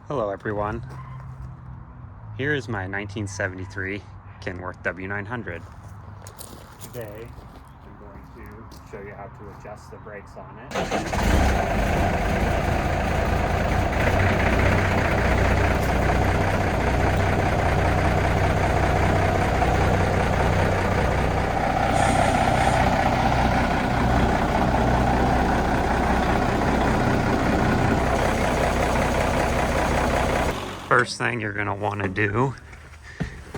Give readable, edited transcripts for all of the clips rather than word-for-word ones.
Hello everyone. Here is my 1973 Kenworth W900. Today I'm going to show you how to adjust the brakes on it. First thing you're going to want to do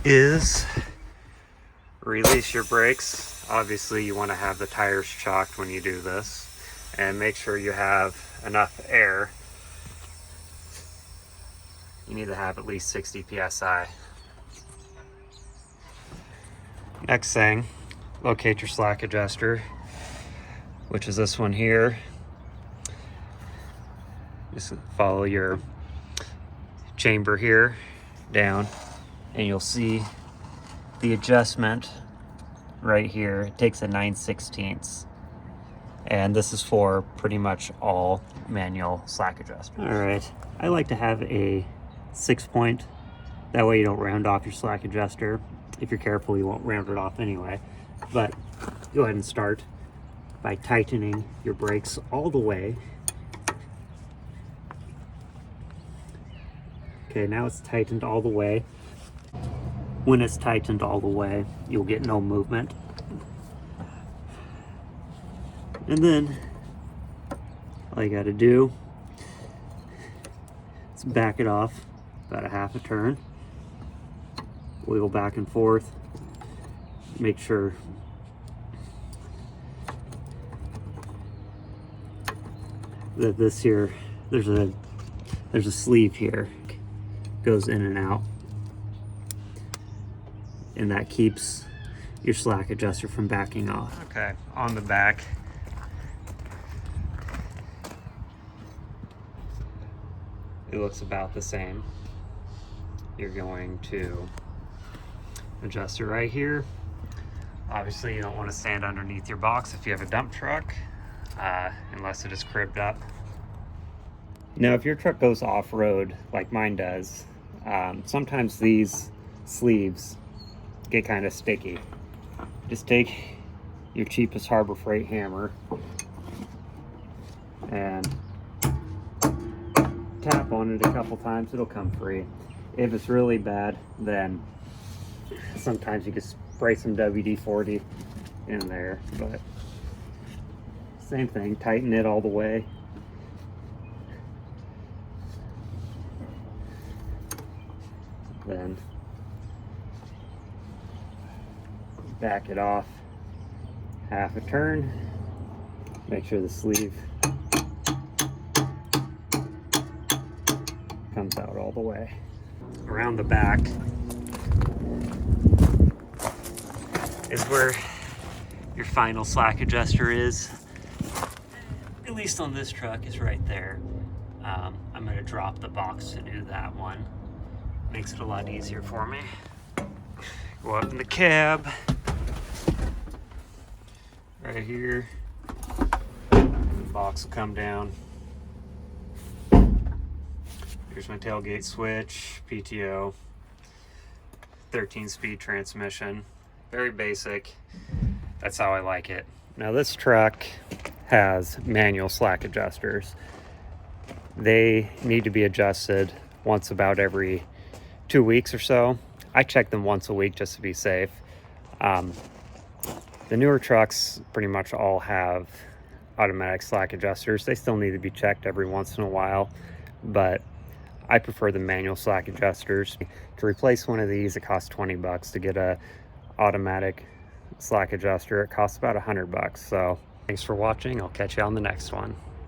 is release your brakes. Obviously you want to have the tires chocked when you do this, and make sure you have enough air. You need to have at least 60 psi. Next thing, locate your slack adjuster, which is this one here. Just follow your chamber here down and you'll see the adjustment right here. It takes a 9/16, and this is for pretty much all manual slack adjusters. All right, I like to have a 6-point, that way you don't round off your slack adjuster. If you're careful, you won't round it off anyway. But go ahead and start by tightening your brakes all the way. Okay, now it's tightened all the way. When it's tightened all the way, you'll get no movement. And then all you gotta do is back it off about a half a turn. Wiggle back and forth. Make sure that this here, there's a sleeve here, goes in and out, and that keeps your slack adjuster from backing off. Okay, on the back, it looks about the same. You're going to adjust it right here. Obviously you don't want to stand underneath your box if you have a dump truck, unless it is cribbed up. Now if your truck goes off-road like mine does, sometimes these sleeves get kind of sticky. Just take your cheapest Harbor Freight hammer and tap on it a couple times, it'll come free. If it's really bad, then sometimes you can spray some WD-40 in there, but same thing, tighten it all the way. Then back it off half a turn. Make sure the sleeve comes out all the way. Around the back is where your final slack adjuster is. At least on this truck, is right there. I'm going to drop the box to do that one. Makes it a lot easier for me. Go up in the cab, right here, and the box will come down. Here's my tailgate switch, PTO, 13-speed transmission, very basic. That's how I like it. Now this truck has manual slack adjusters. They need to be adjusted once about every 2 weeks or so. I check them once a week just to be safe. The newer trucks pretty much all have automatic slack adjusters. They still need to be checked every once in a while, but I prefer the manual slack adjusters. To replace one of these, it costs 20 bucks. To get a automatic slack adjuster, it costs about 100 bucks. So thanks for watching. I'll catch you on the next one.